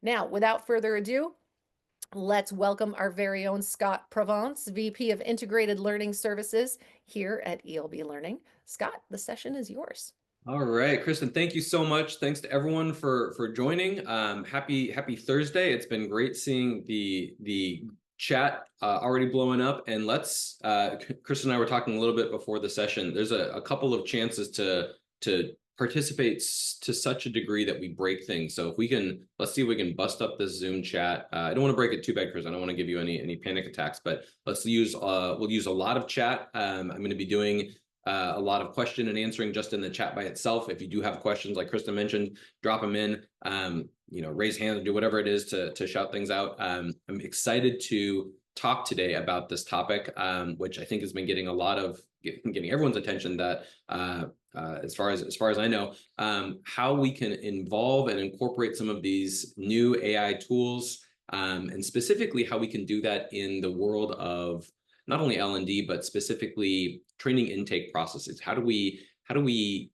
Now, without further ado, let's welcome our very own Scott Provence, VP of Integrated Learning Services here at ELB Learning. Scott, the session is yours. All right, Kristen, thank you so much. Thanks to everyone for joining. Happy Thursday. It's been great seeing the chat already blowing up. And let's Kristen and I were talking a little bit before the session. There's a couple of chances to participate to such a degree that we break things. So if we can, let's see if we can bust up this Zoom chat. I don't want to break it too bad, Kristen. I don't want to give you any panic attacks, but let's use we'll use a lot of chat. I'm going to be doing a lot of question and answering just in the chat by itself. If you do have questions, like Krista mentioned, drop them in, raise hand or do whatever it is to shout things out. I'm excited to talk today about this topic, which I think has been getting getting everyone's attention, that as far as I know, how we can involve and incorporate some of these new AI tools, and specifically how we can do that in the world of not only L&D, but specifically training intake processes. How do we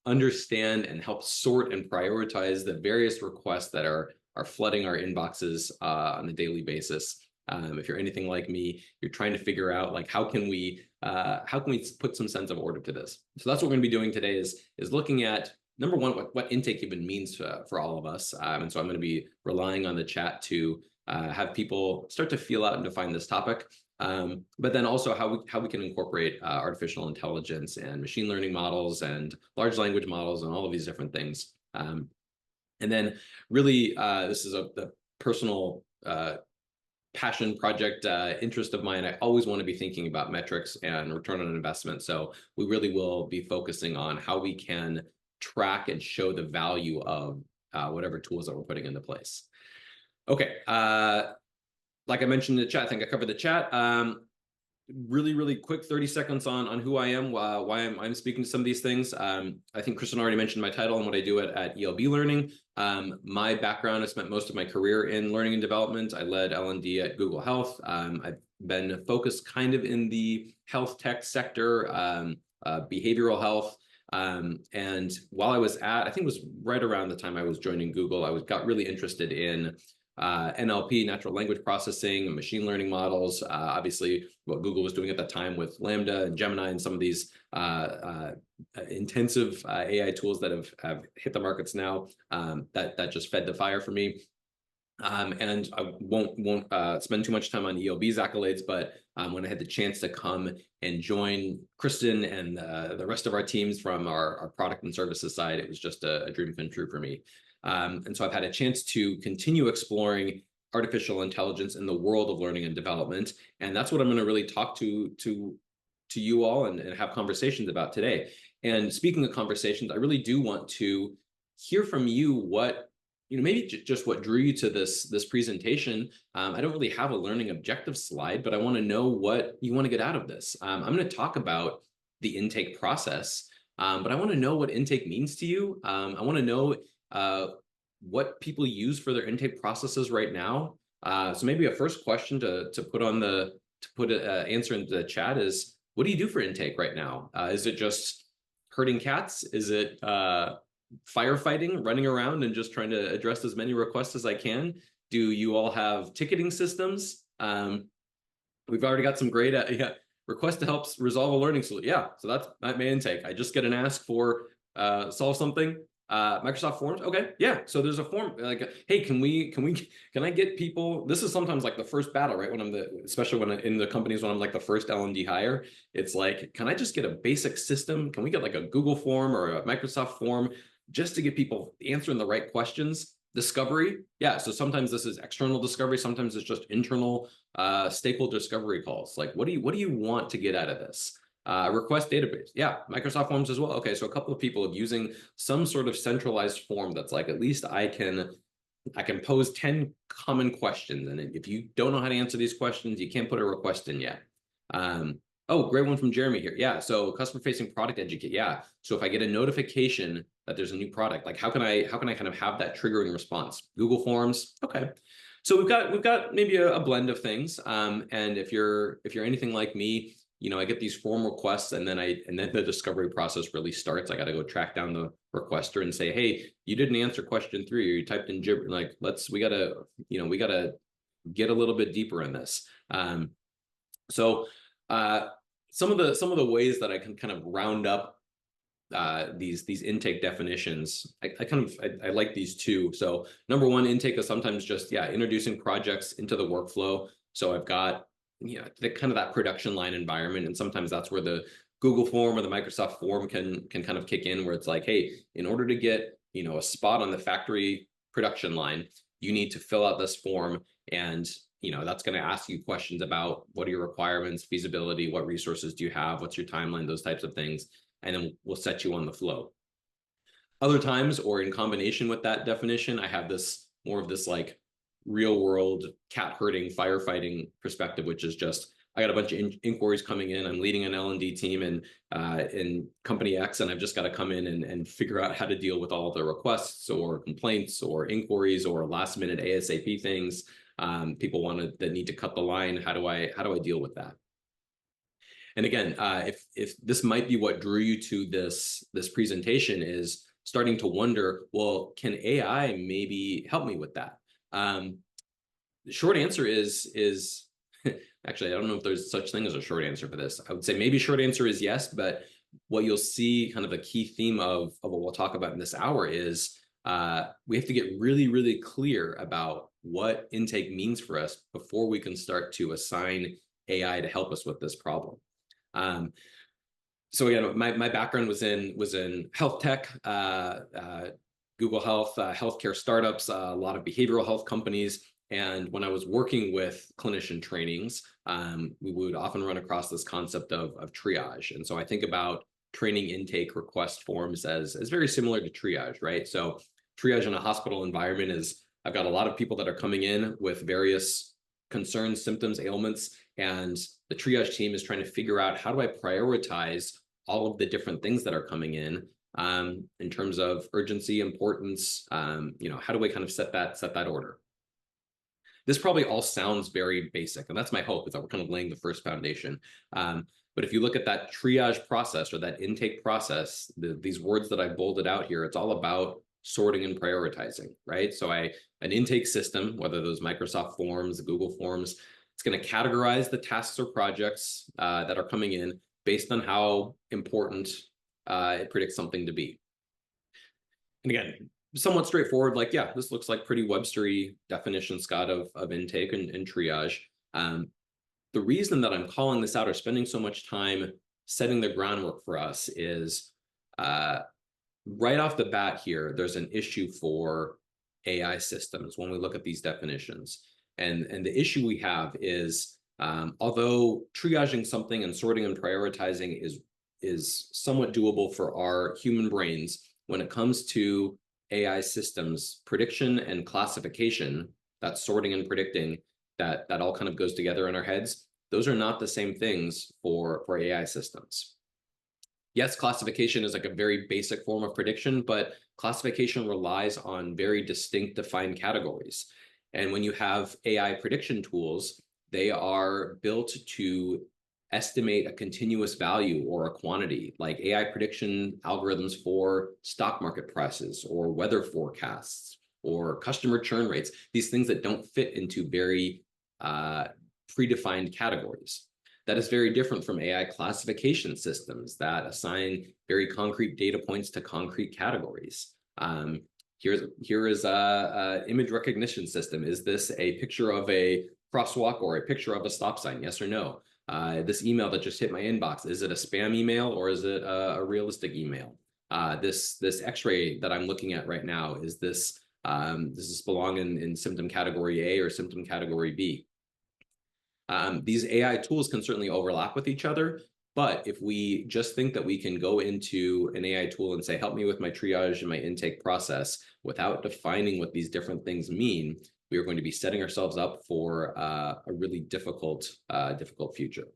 understand and help sort and prioritize the various requests that are flooding our inboxes on a daily basis? If you're anything like me, you're trying to figure out, like, how can we put some sense of order to this? So that's what we're going to be doing today, is looking at, number one, what intake even means for all of us. And so I'm going to be relying on the chat to have people start to feel out and define this topic. But then also how we can incorporate artificial intelligence and machine learning models and large language models and all of these different things. And then really, this is the personal passion project interest of mine. I always want to be thinking about metrics and return on investment. So we really will be focusing on how we can track and show the value of whatever tools that we're putting into place. Okay. Like I mentioned in the chat, I think I covered the chat. Really quick 30 seconds on who I am, why I'm speaking to some of these things. I think Kristen already mentioned my title and what I do at ELB Learning. My background, I spent most of my career in learning and development. I led L&D at Google Health. I've been focused kind of in the health tech sector, behavioral health. And while I was I think it was right around the time I was joining Google, I got really interested in NLP, natural language processing, machine learning models, obviously what Google was doing at that time with Lambda and Gemini and some of these intensive AI tools that have hit the markets now, that just fed the fire for me. And I won't spend too much time on ELB's accolades, but when I had the chance to come and join Kristen and the rest of our teams from our product and services side, it was just a dream come true for me. And so I've had a chance to continue exploring artificial intelligence in the world of learning and development. And that's what I'm going to really talk to you all and have conversations about today. And speaking of conversations, I really do want to hear from you what, maybe just what drew you to this presentation. I don't really have a learning objective slide, but I want to know what you want to get out of this. I'm going to talk about the intake process, but I want to know what intake means to you. I want to know what people use for their intake processes right now. So maybe a first question to put on answer into the chat is, what do you do for intake right now? Is it just herding cats? Is it firefighting, running around and just trying to address as many requests as I can? Do you all have ticketing systems? We've already got some great request to help resolve a learning solution. Yeah, so that's my intake. I just get an ask for solve something. Microsoft Forms. Okay. Yeah. So there's a form like, hey, can I get people? This is sometimes like the first battle, right? Especially when in the companies, when I'm like the first L&D hire, it's like, can I just get a basic system? Can we get like a Google form or a Microsoft form just to get people answering the right questions? Discovery. Yeah. So sometimes this is external discovery. Sometimes it's just internal stakeholder discovery calls. Like, what do you want to get out of this? Request database. Yeah, Microsoft Forms as well. Okay, so a couple of people using some sort of centralized form that's like, at least I can pose 10 common questions. And if you don't know how to answer these questions, you can't put a request in yet. Oh, great one from Jeremy here. Yeah, so customer facing product educate. Yeah, so if I get a notification that there's a new product, like how can I kind of have that triggering response? Google Forms. Okay. So we've got maybe a blend of things. And if you're anything like me, I get these form requests, and then the discovery process really starts. I got to go track down the requester and say, hey, you didn't answer question 3, or you typed in gibber. Like, we gotta get a little bit deeper in this. So some of the ways that I can kind of round up these intake definitions, I like these two. So number one, intake is sometimes just introducing projects into the workflow. So I've got the kind of that production line environment, and sometimes that's where the Google form or the Microsoft form can kind of kick in, where it's like, hey, in order to get a spot on the factory production line, you need to fill out this form, and that's going to ask you questions about what are your requirements, feasibility, what resources do you have, what's your timeline, those types of things, and then we'll set you on the flow. Other times, or in combination with that definition, I have more of this like real world cat herding, firefighting perspective, which is just, I got a bunch of inquiries coming in. I'm leading an L&D team in company X, and I've just got to come in and figure out how to deal with all the requests or complaints or inquiries or last minute ASAP things. People that need to cut the line. How do I deal with that? And again, if this might be what drew you to this presentation, is starting to wonder, well, can AI maybe help me with that? The short answer is actually, I don't know if there's such thing as a short answer for this. I would say maybe short answer is yes, but what you'll see, kind of a key theme of what we'll talk about in this hour, is we have to get really, really clear about what intake means for us before we can start to assign AI to help us with this problem. So again, my background was in health tech, Google Health, healthcare startups, a lot of behavioral health companies. And when I was working with clinician trainings, we would often run across this concept of triage. And so I think about training intake request forms as very similar to triage, right? So triage in a hospital environment is, I've got a lot of people that are coming in with various concerns, symptoms, ailments, and the triage team is trying to figure out, how do I prioritize all of the different things that are coming in terms of urgency, importance, how do I kind of set that order? This probably all sounds very basic, and that's my hope, is that we're kind of laying the first foundation. But if you look at that triage process or that intake process, these words that I bolded out here, it's all about sorting and prioritizing, right? So an intake system, whether those Microsoft forms, Google forms, it's going to categorize the tasks or projects that are coming in based on how important it predicts something to be. And again, somewhat straightforward, like, yeah, this looks like pretty Webster-y definition, Scott, of intake and triage. The reason that I'm calling this out or spending so much time setting the groundwork for us is right off the bat here, there's an issue for AI systems when we look at these definitions. And the issue we have is, although triaging something and sorting and prioritizing is somewhat doable for our human brains, when it comes to AI systems, prediction and classification, that sorting and predicting, that all kind of goes together in our heads. Those are not the same things for AI systems. Yes, classification is like a very basic form of prediction, but classification relies on very distinct defined categories. And when you have AI prediction tools, they are built to estimate a continuous value or a quantity, like AI prediction algorithms for stock market prices or weather forecasts or customer churn rates, these things that don't fit into very predefined categories. That is very different from AI classification systems that assign very concrete data points to concrete categories. Here is a image recognition system. Is this a picture of a crosswalk or a picture of a stop sign? Yes or no? This email that just hit my inbox, is it a spam email or is it a realistic email? This X-ray that I'm looking at right now, does this belong in symptom category A or symptom category B? These AI tools can certainly overlap with each other, but if we just think that we can go into an AI tool and say, help me with my triage and my intake process without defining what these different things mean, we are going to be setting ourselves up for a really difficult future.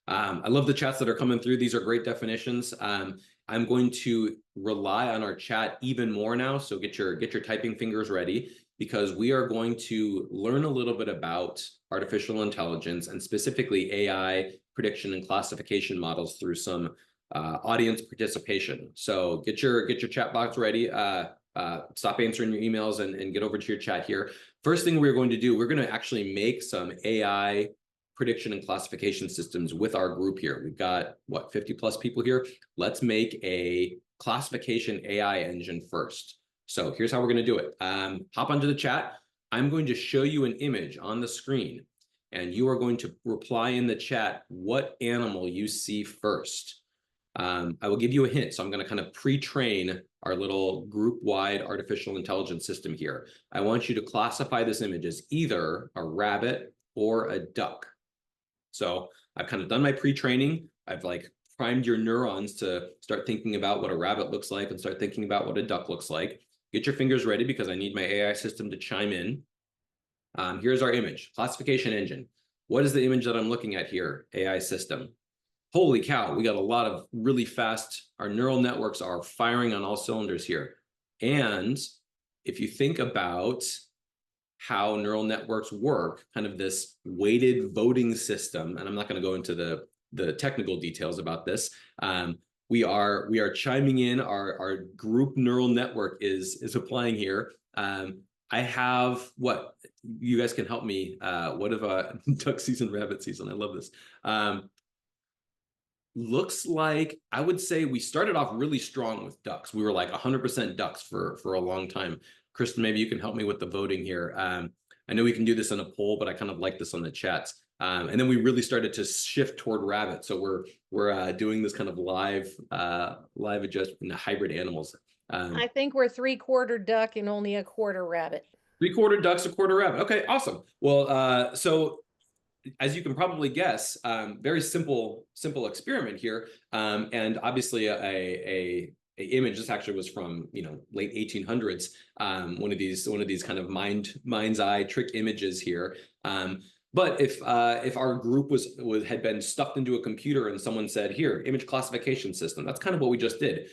I love the chats that are coming through. These are great definitions. I'm going to rely on our chat even more now, so get your typing fingers ready. because we are going to learn a little bit about artificial intelligence and specifically AI prediction and classification models through some audience participation. So get your chat box ready. Stop answering your emails and get over to your chat here. First thing we're going to do, we're going to actually make some AI prediction and classification systems with our group here. We've got, what, 50 plus people here. Let's make a classification AI engine first. So here's how we're going to do it. Hop onto the chat. I'm going to show you an image on the screen, and you are going to reply in the chat what animal you see first. I will give you a hint. So I'm going to kind of pre-train our little group-wide artificial intelligence system here. I want you to classify this image as either a rabbit or a duck. So I've kind of done my pre-training. I've like primed your neurons to start thinking about what a rabbit looks like and start thinking about what a duck looks like. Get your fingers ready because I need my AI system to chime in. Here's our image, classification engine. What is the image that I'm looking at here, AI system? Holy cow, we got a lot of really fast, our neural networks are firing on all cylinders here. And if you think about how neural networks work, kind of this weighted voting system, and I'm not going to go into the technical details about this. We are chiming in, our group neural network is applying here. I have, what, you guys can help me. What if duck season, rabbit season? I love this. Looks like, I would say we started off really strong with ducks. We were like 100% ducks for a long time. Kristen, maybe you can help me with the voting here. I know we can do this in a poll, but I kind of like this on the chats. And then we really started to shift toward rabbit. So we're doing this kind of live adjustment in hybrid animals. I think we're 3/4 duck and only a quarter rabbit. 3/4 ducks, a quarter rabbit. Okay, awesome. Well, so as you can probably guess, very simple experiment here, and obviously a image. This actually was from late 1800s. One of these kind of mind's eye trick images here. But if our group had been stuffed into a computer and someone said, "Here, image classification system," that's kind of what we just did.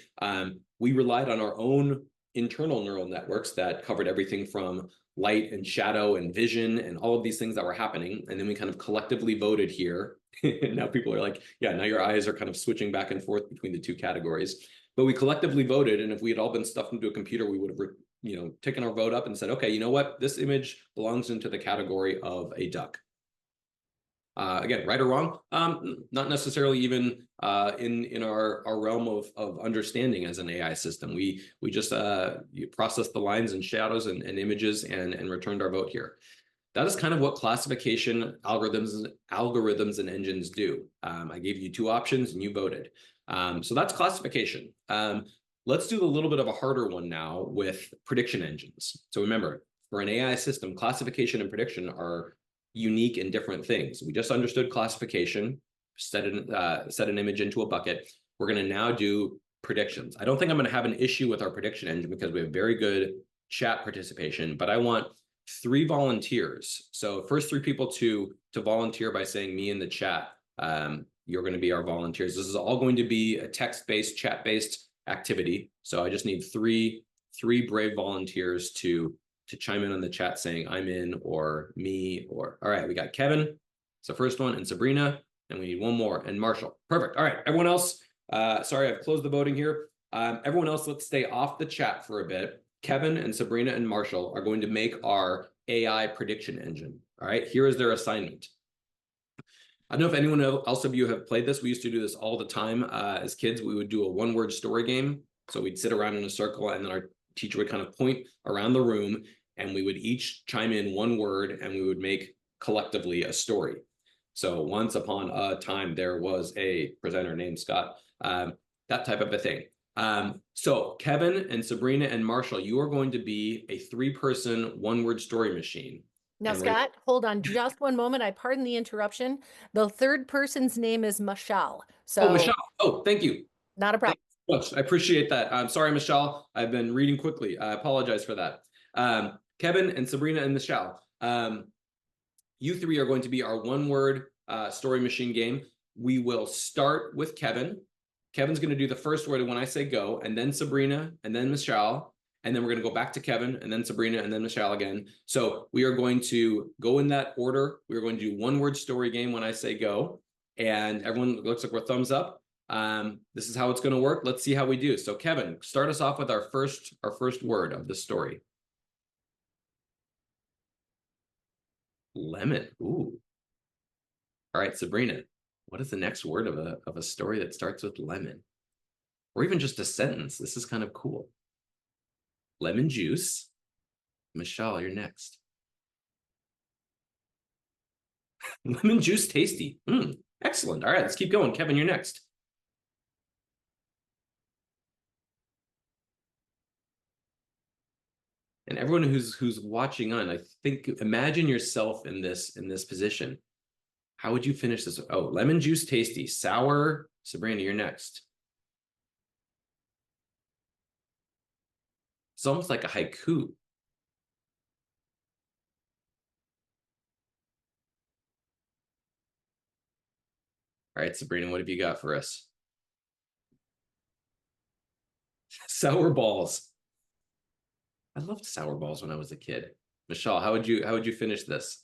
We relied on our own internal neural networks that covered everything from light and shadow and vision and all of these things that were happening. And then we kind of collectively voted here. Now people are like, yeah, now your eyes are kind of switching back and forth between the two categories. But we collectively voted. And if we had all been stuffed into a computer, we would have taken our vote up and said, okay, you know what? This image belongs into the category of a duck. Again, right or wrong, not necessarily even in our realm of understanding as an AI system. We just processed the lines and shadows and images and returned our vote here. That is kind of what classification algorithms and engines do. I gave you two options and you voted. So that's classification. Let's do a little bit of a harder one now with prediction engines. So remember, for an AI system, classification and prediction are unique and different things. We just understood classification, set an image into a bucket. We're going to now do predictions. I don't think I'm going to have an issue with our prediction engine because we have very good chat participation, but I want 3 volunteers. So first 3 people to volunteer by saying me in the chat. You're going to be our volunteers. This is all going to be a text-based, chat-based activity. So I just need three brave volunteers to chime in on the chat saying I'm in or me or, all right, we got Kevin. It's the first one, and Sabrina, and we need one more, and Marshall. Perfect. All right, everyone else, sorry, I've closed the voting here. Everyone else, let's stay off the chat for a bit. Kevin and Sabrina and Marshall are going to make our AI prediction engine. All right, here is their assignment. I don't know if anyone else of you have played this. We used to do this all the time. As kids, we would do a one-word story game. So we'd sit around in a circle and then our teacher would kind of point around the room and we would each chime in one word and we would make collectively a story. So once upon a time, there was a presenter named Scott, that type of a thing. So Kevin and Sabrina and Marshall, you are going to be a 3-person one-word story machine. Now, Scott, hold on just one moment. I pardon the interruption. The third person's name is Mashal. So, Michelle. Oh, thank you. Not a problem. Thank you so much. I appreciate that. I'm sorry, Michelle. I've been reading quickly. I apologize for that. Kevin and Sabrina and Michelle, you 3 are going to be our one-word story machine game. We will start with Kevin. Kevin's going to do the first word when I say go, and then Sabrina, and then Michelle. and then we're going to go back to Kevin, and then Sabrina, and then Michelle again. So we are going to go in that order. We're going to do one word story game when I say go, and everyone looks like we're thumbs up. This is how it's going to work. Let's see how we do. So Kevin, start us off with our first word of the story. Lemon. Ooh. All right, Sabrina, what is the next word of a story that starts with lemon? Or even just a sentence. This is kind of cool. Lemon juice. Michelle, you're next. Lemon juice tasty. Excellent. All right, let's keep going. Kevin, you're next. And everyone who's watching on, I think, imagine yourself in this position. How would you finish this? Oh, lemon juice tasty. Sour. Sabrina, you're next. It's almost like a haiku. All right, Sabrina, what have you got for us? Sour balls. I loved sour balls when I was a kid. Michelle, how would you finish this?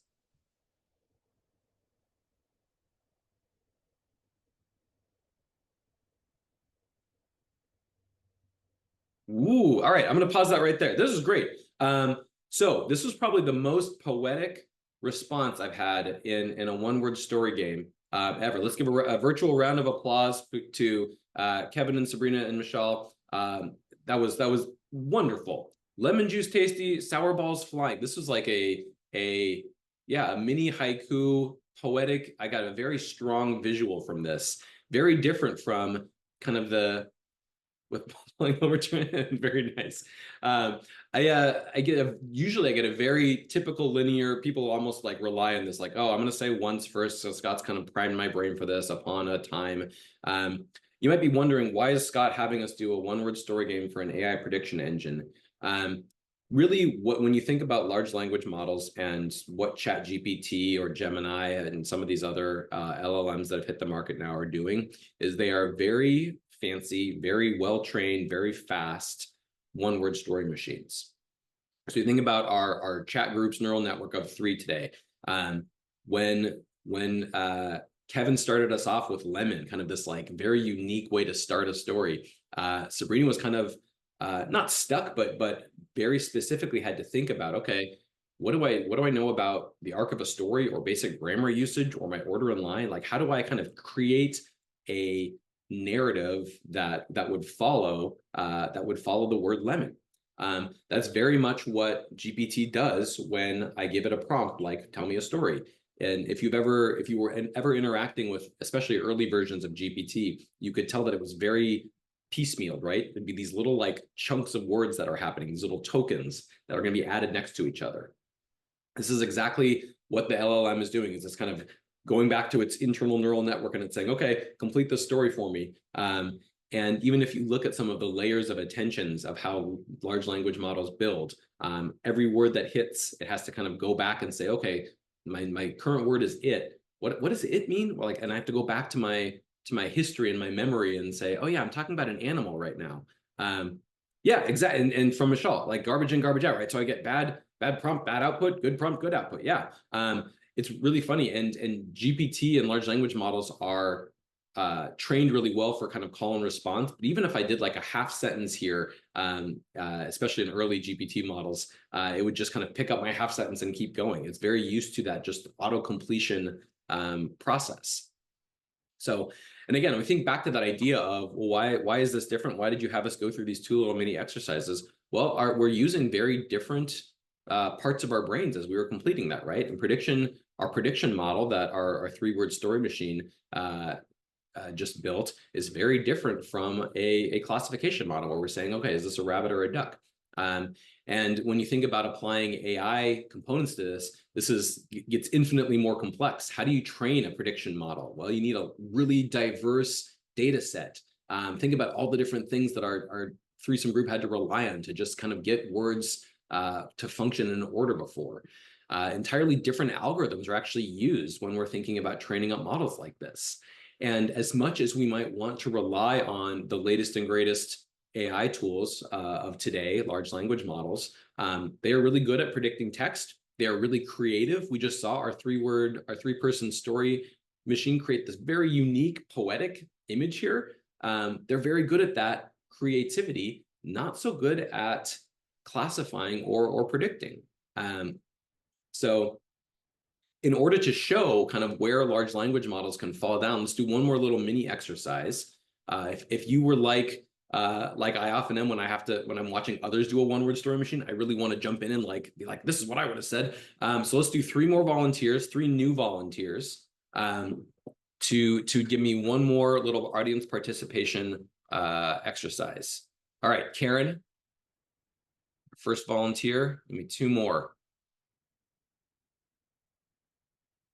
Ooh, all right. I'm going to pause that right there. This is great. So this was probably the most poetic response I've had in a one-word story game ever. Let's give a virtual round of applause to Kevin and Sabrina and Michelle. That was wonderful. Lemon juice tasty, sour balls flying. This was like a mini haiku, poetic. I got a very strong visual from this. Very different from kind of the with pulling over to it. Very nice. Usually I get a very typical linear. People almost like rely on this, like, oh, I'm going to say once first. So Scott's kind of primed my brain for this upon a time. You might be wondering, why is Scott having us do a one-word story game for an AI prediction engine? Really, when you think about large language models and what ChatGPT or Gemini and some of these other LLMs that have hit the market now are doing, is they are very fancy, very well-trained, very fast one-word story machines. So you think about our chat group's neural network of 3 today. When Kevin started us off with lemon, kind of this like very unique way to start a story, Sabrina was kind of not stuck, but very specifically had to think about, okay, what do I know about the arc of a story or basic grammar usage or my order in line? Like, how do I kind of create a narrative that would follow the word lemon? That's very much what GPT does when I give it a prompt, like tell me a story. And if you were ever interacting with, especially early versions of GPT, you could tell that it was very piecemeal, right? There'd be these little like chunks of words that are happening, these little tokens that are going to be added next to each other. This is exactly what the LLM is doing, is it's kind of going back to its internal neural network and it's saying, okay, complete the story for me. And even if you look at some of the layers of attentions of how large language models build, every word that hits, it has to kind of go back and say, okay, my current word is it. What does it mean? Well, like, and I have to go back to my history and my memory and say, oh yeah, I'm talking about an animal right now. Yeah, exactly. And from Michelle, like garbage in, garbage out, right? So I get bad prompt, bad output, good prompt, good output. Yeah. It's really funny. And GPT and large language models are trained really well for kind of call and response. But even if I did like a half sentence here, especially in early GPT models, it would just kind of pick up my half sentence and keep going. It's very used to that just auto completion process. So, and again, we think back to that idea of, well, why is this different? Why did you have us go through these 2 little mini exercises? Well, we're using very different parts of our brains as we were completing that, right? And our prediction model that our 3-word story machine just built is very different from a classification model where we're saying, okay, is this a rabbit or a duck? And when you think about applying AI components to this gets infinitely more complex. How do you train a prediction model? Well, you need a really diverse data set. Think about all the different things that our threesome group had to rely on to just kind of get words to function in order before. Entirely different algorithms are actually used when we're thinking about training up models like this. And as much as we might want to rely on the latest and greatest AI tools of today, large language models, they are really good at predicting text. They are really creative. We just saw our three-person story machine create this very unique, poetic image here. They're very good at that creativity, not so good at classifying or predicting. So in order to show kind of where large language models can fall down, let's do one more little mini exercise. If you were like I often am when I'm watching others do a one-word story machine, I really want to jump in and be like, this is what I would have said. So let's do three new volunteers, to give me one more little audience participation exercise. All right, Karen, first volunteer. Give me two more.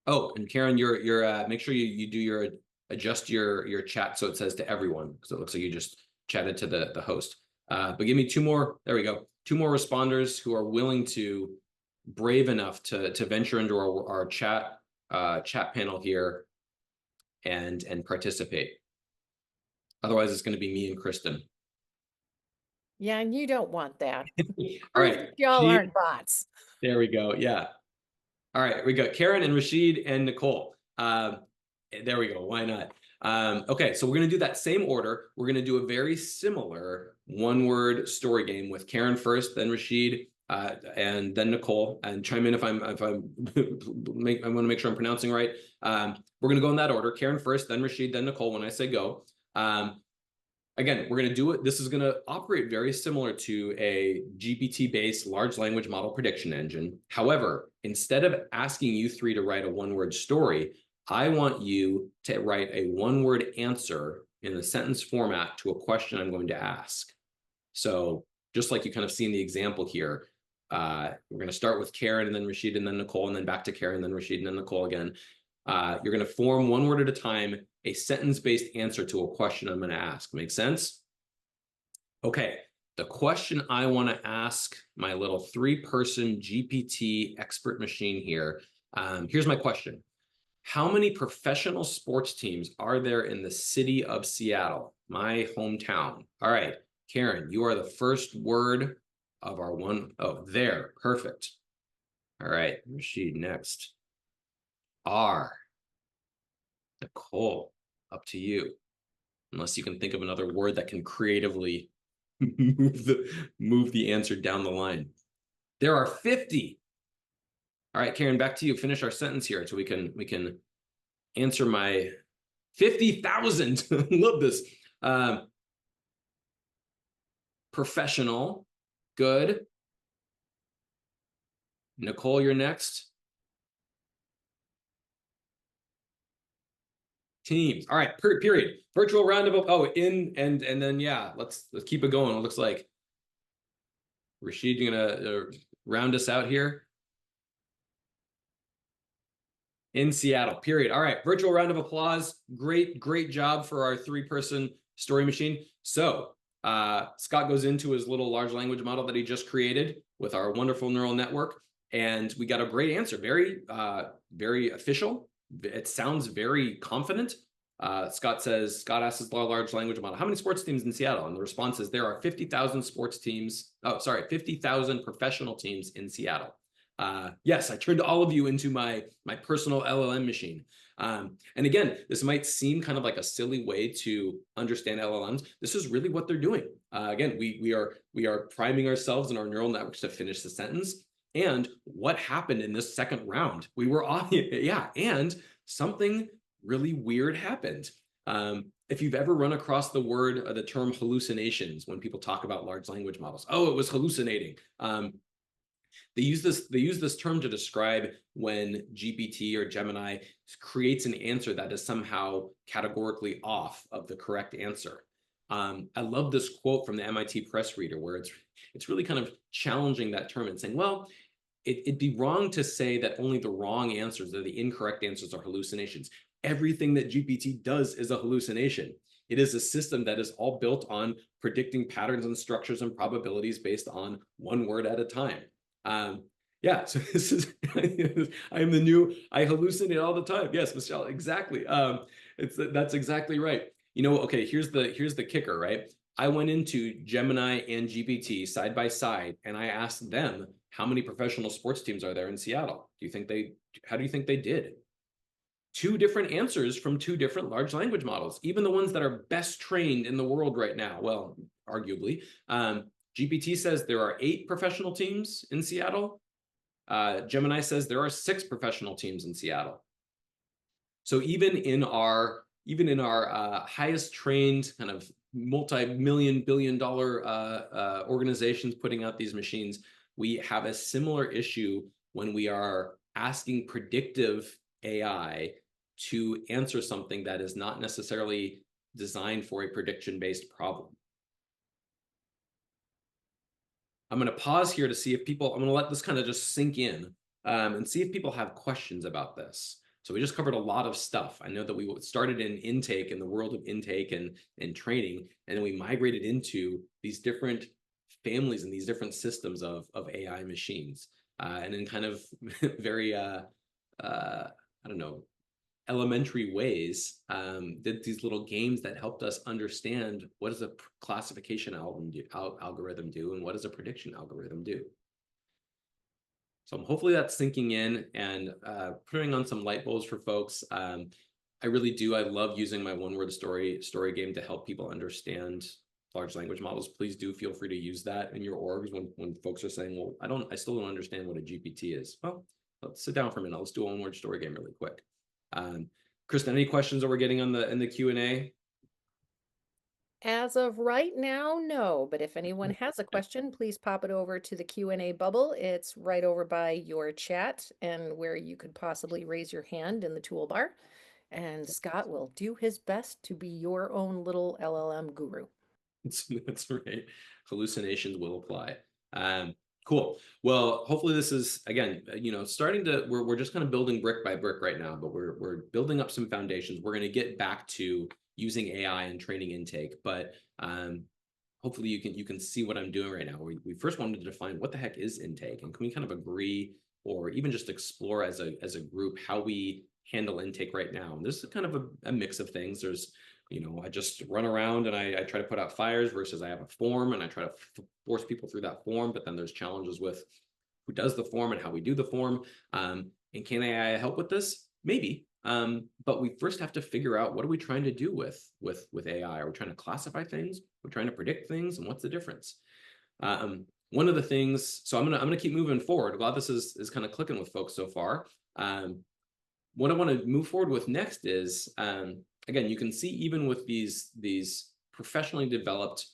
Oh, and Karen, you're make sure you adjust your chat so it says to everyone, because it looks like you just chatted to the host. But give me two more. There we go. Two more responders who are willing to, brave enough to venture into our chat panel here and participate. Otherwise, it's going to be me and Kristen. Yeah, and you don't want that. All right, Y'all aren't bots. there we go. Yeah. All right, we got Karen and Rashid and Nicole. There we go. Why not? Okay, so we're going to do that same order. We're going to do a very similar one-word story game with Karen first, then Rashid, and then Nicole. And chime in if I want to make sure I'm pronouncing right. We're going to go in that order: Karen first, then Rashid, then Nicole. When I say go. Again, we're going to do it. This is going to operate very similar to a GPT-based large language model prediction engine. However, instead of asking you three to write a one-word story, I want you to write a one-word answer in the sentence format to a question I'm going to ask. So just like you kind of see in the example here, we're going to start with Karen and then Rashid and then Nicole, and then back to Karen, then Rashid and then Nicole again. You're going to form one word at a time a sentence-based answer to a question I'm going to ask. Make sense? Okay, the question I want to ask my little three-person GPT expert machine here. Here's my question. How many professional sports teams are there in the city of Seattle, my hometown? All right, Karen, you are the first word of our one. Oh, there, perfect. All right, Rashid next. R. Nicole, up to you. Unless you can think of another word that can creatively move the answer down the line. There are 50. All right, Karen, back to you. Finish our sentence here so we can answer my 50,000. Love this. Professional, good. Nicole, you're next. Teams. All right, period. Virtual round of and then yeah, let's keep it going. It looks like Rashid, you're gonna round us out here. In Seattle, period. All right, virtual round of applause. Great job for our three-person story machine. So Scott goes into his little large language model that he just created with our wonderful neural network, and we got a great answer. Very official. It sounds very confident. Scott asks his large language model, how many sports teams in Seattle? And the response is there are 50,000 sports teams. 50,000 professional teams in Seattle. Yes, I turned all of you into my personal LLM machine. And again, this might seem kind of like a silly way to understand LLMs. This is really what they're doing. Again, we are priming ourselves and our neural networks to finish the sentence. And what happened in this second round? We were off, yeah, and something really weird happened. If you've ever run across the term hallucinations when people talk about large language models, oh, it was hallucinating. They use this term to describe when GPT or Gemini creates an answer that is somehow categorically off of the correct answer. I love this quote from the MIT press reader where it's really kind of challenging that term and saying, well, it'd be wrong to say that only the wrong answers or the incorrect answers are hallucinations. Everything that GPT does is a hallucination. It is a system that is all built on predicting patterns and structures and probabilities based on one word at a time. Yeah, so this is I hallucinate all the time. Yes, Michelle, exactly. That's exactly right. Okay, here's the kicker, right? I went into Gemini and GPT side by side, and I asked them, how many professional sports teams are there in Seattle? How do you think they did? Two different answers from two different large language models, even the ones that are best trained in the world right now. Well, arguably, GPT says there are 8 professional teams in Seattle. Gemini says there are 6 professional teams in Seattle. So even in our highest trained kind of multi-million billion dollar organizations putting out these machines, we have a similar issue when we are asking predictive AI to answer something that is not necessarily designed for a prediction-based problem. I'm going to pause here to see if people, I'm going to let this kind of just sink in and see if people have questions about this. So we just covered a lot of stuff. I know that we started in intake, in the world of intake and training, and then we migrated into these different families and these different systems of AI machines. And in kind of very, I don't know, elementary ways, did these little games that helped us understand what does a classification algorithm do and what does a prediction algorithm do. So hopefully that's sinking in and putting on some light bulbs for folks. I really do. I love using my one-word story game to help people understand large language models. Please do feel free to use that in your orgs when folks are saying, well, I still don't understand what a GPT is. Well, let's sit down for a minute. Let's do a one-word story game really quick. Kristen, any questions that we're getting in the Q&A? As of right now, no, but if anyone has a question, please pop it over to the Q&A bubble. It's right over by your chat and where you could possibly raise your hand in the toolbar. And Scott will do his best to be your own little LLM guru. That's right. Hallucinations will apply. Cool. Well, hopefully this is, again, starting to, we're just kind of building brick by brick right now, but we're building up some foundations. We're going to get back to using AI and training intake, but hopefully you can see what I'm doing right now. We first wanted to define what the heck is intake, and can we kind of agree or even just explore as a group how we handle intake right now. And this is kind of a mix of things. There's, I just run around and I try to put out fires versus I have a form and I try to force people through that form. But then there's challenges with who does the form and how we do the form. And can AI help with this? Maybe. But we first have to figure out, what are we trying to do with AI? Are we trying to classify things? We're trying to predict things, and what's the difference? One of the things, so I'm gonna keep moving forward. A lot of this is kind of clicking with folks so far. What I want to move forward with next is, again, you can see even with these professionally developed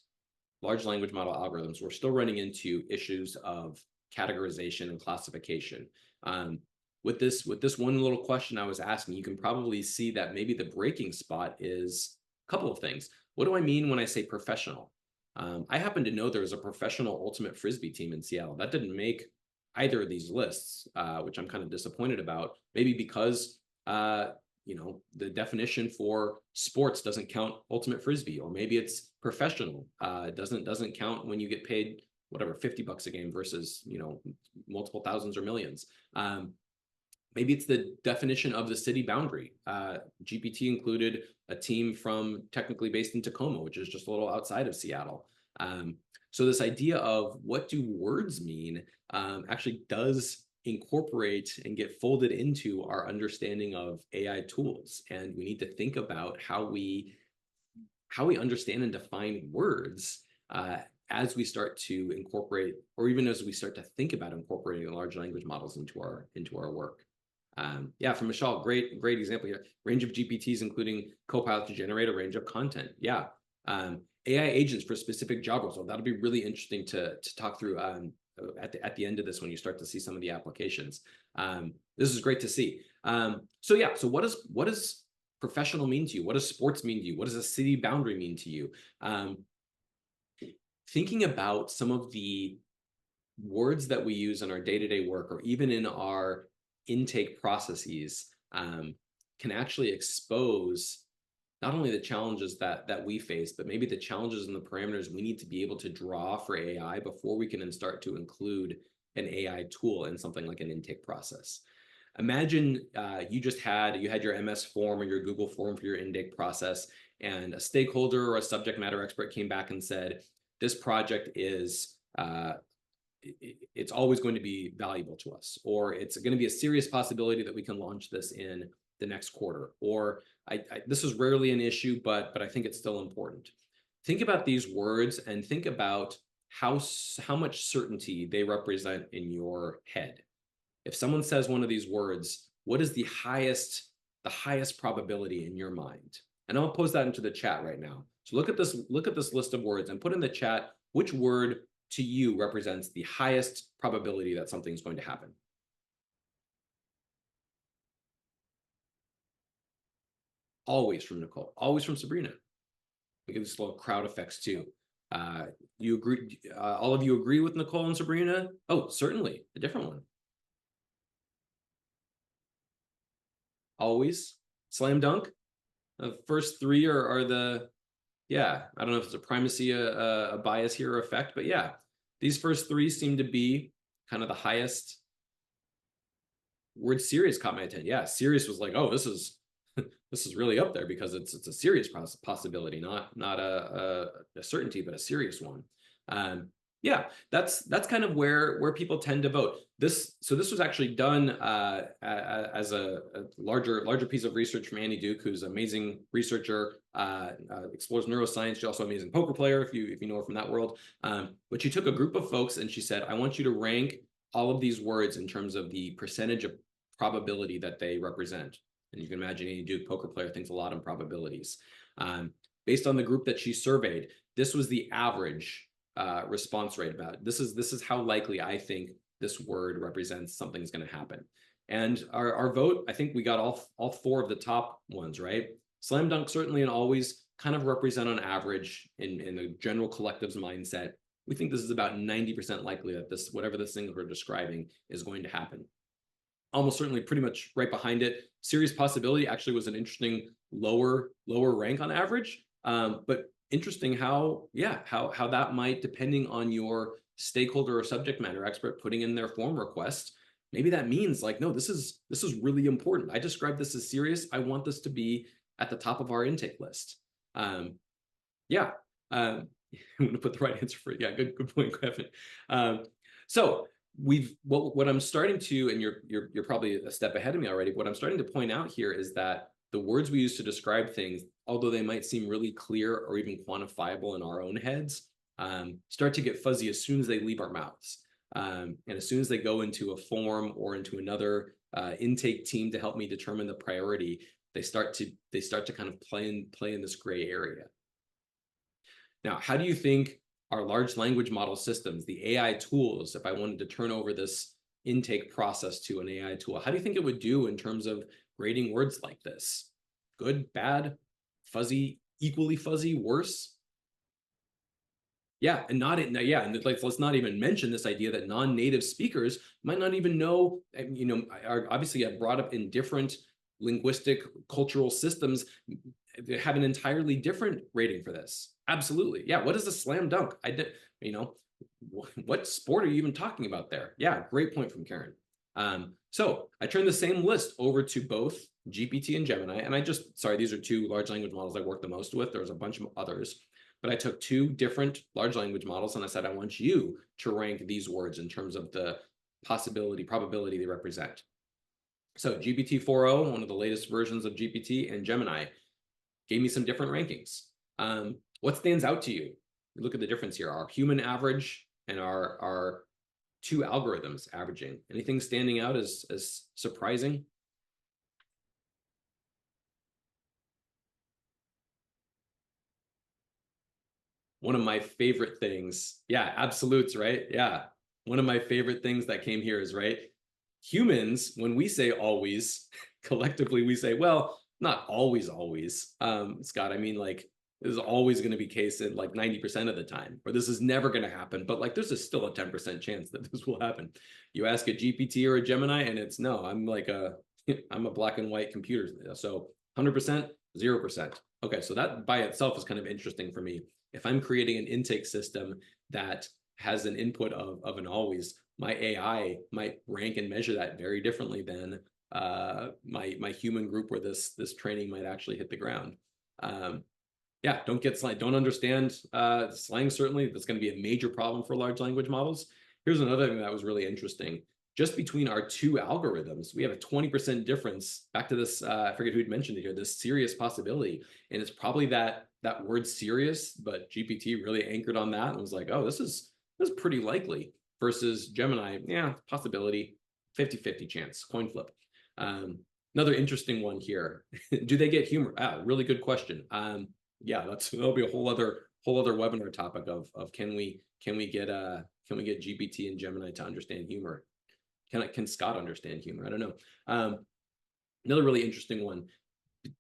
large language model algorithms, we're still running into issues of categorization and classification. With this one little question I was asking, you can probably see that maybe the breaking spot is a couple of things. What do I mean when I say professional? I happen to know there's a professional ultimate Frisbee team in Seattle. That didn't make either of these lists, which I'm kind of disappointed about. Maybe because the definition for sports doesn't count ultimate Frisbee, or maybe it's professional. It doesn't count when you get paid whatever $50 a game versus multiple thousands or millions. Maybe it's the definition of the city boundary. GPT included a team from technically based in Tacoma, which is just a little outside of Seattle. So this idea of what do words mean actually does incorporate and get folded into our understanding of AI tools. And we need to think about how we understand and define words as we start to incorporate, or even as we start to think about incorporating large language models into our work. Yeah, from Michelle, great example here. Range of GPTs, including Copilot, to generate a range of content. Yeah, AI agents for specific job roles. Well, that'll be really interesting to talk through at the end of this when you start to see some of the applications. This is great to see. So yeah, so what does professional mean to you? What does sports mean to you? What does a city boundary mean to you? Thinking about some of the words that we use in our day-to-day work, or even in our intake processes, can actually expose not only the challenges that we face, but maybe the challenges and the parameters we need to be able to draw for AI before we can then start to include an AI tool in something like an intake process. Imagine you had your MS form or your Google form for your intake process, and a stakeholder or a subject matter expert came back and said, this project is it's always going to be valuable to us, or it's going to be a serious possibility that we can launch this in the next quarter, or this is rarely an issue, but I think it's still important. Think about these words and think about how much certainty they represent in your head. If someone says one of these words, what is the highest probability in your mind? And I'll post that into the chat right now. So look at this list of words and put in the chat which word to you represents the highest probability that something's going to happen. Always from Nicole, always from Sabrina. We get these little crowd effects too. You agree? All of you agree with Nicole and Sabrina? Oh, certainly, a different one. Always, slam dunk. The first three are the, yeah, I don't know if it's a primacy, a bias here or effect, but yeah, these first three seem to be kind of the highest. Word serious caught my attention. Yeah, serious was like, oh, this is really up there because it's a serious possibility, not a certainty, but a serious one. Yeah, that's kind of where people tend to vote. So this was actually done as a larger piece of research from Annie Duke, who's an amazing researcher, explores neuroscience. She's also an amazing poker player, if you know her from that world. But she took a group of folks and she said, I want you to rank all of these words in terms of the percentage of probability that they represent. And you can imagine Annie Duke, poker player, thinks a lot in probabilities. Based on the group that she surveyed, this was the average response rate about it. This is how likely I think this word represents something's going to happen. And our vote, I think we got all four of the top ones, right? Slam dunk certainly and always kind of represent on average in the general collective's mindset. We think this is about 90% likely that this, whatever this thing we're describing, is going to happen. Almost certainly pretty much right behind it. Serious possibility actually was an interesting lower rank on average. But interesting how that might, depending on your stakeholder or subject matter expert putting in their form request, maybe that means like, no, this is really important. I described this as serious. I want this to be at the top of our intake list. Yeah. I'm going to put the right answer for it. Yeah, good point, Kevin. So what I'm starting to, and you're probably a step ahead of me already. What I'm starting to point out here is that the words we use to describe things, although they might seem really clear or even quantifiable in our own heads, start to get fuzzy as soon as they leave our mouths. And as soon as they go into a form or into another intake team to help me determine the priority, they start to kind of play in this gray area. Now, how do you think our large language model systems, the AI tools, if I wanted to turn over this intake process to an AI tool, how do you think it would do in terms of grading words like this? Good, bad, fuzzy, equally fuzzy, worse? Yeah, and let's not even mention this idea that non-native speakers might not even know, are obviously brought up in different linguistic cultural systems, have an entirely different rating for this. Absolutely. Yeah. What is a slam dunk? What sport are you even talking about there? Yeah. Great point from Karen. So I turned the same list over to both GPT and Gemini, and these are two large language models I work the most with. There's a bunch of others, but I took two different large language models and I said, I want you to rank these words in terms of the probability they represent. So GPT 4.0, one of the latest versions of GPT, and Gemini gave me some different rankings. What stands out to you? Look at the difference here. Our human average and our two algorithms averaging. Anything standing out as surprising? One of my favorite things. Yeah, absolutes, right? Yeah. One of my favorite things that came here is, right, humans, when we say always, collectively we say, well, not always, Scott. I mean, like, this is always going to be case in like 90% of the time, or this is never going to happen. But like, there's still a 10% chance that this will happen. You ask a GPT or a Gemini, and it's no. I'm a black and white computer, so 100%, 0%. Okay, so that by itself is kind of interesting for me. If I'm creating an intake system that has an input of an always, my AI might rank and measure that very differently than my human group where this training might actually hit the ground. Yeah, don't get slang, don't understand slang. Certainly, that's going to be a major problem for large language models. Here's another thing that was really interesting. Just between our two algorithms, we have a 20% difference. Back to this, I forget who'd mentioned it here, this serious possibility. And it's probably that word serious, but GPT really anchored on that and was like, oh, this is pretty likely versus Gemini, yeah, possibility, 50-50 chance, coin flip. Another interesting one here. Do they get humor? Really good question. Yeah, that'll be a whole other webinar topic of can we get GPT and Gemini to understand humor? Can Scott understand humor? I don't know. Another really interesting one.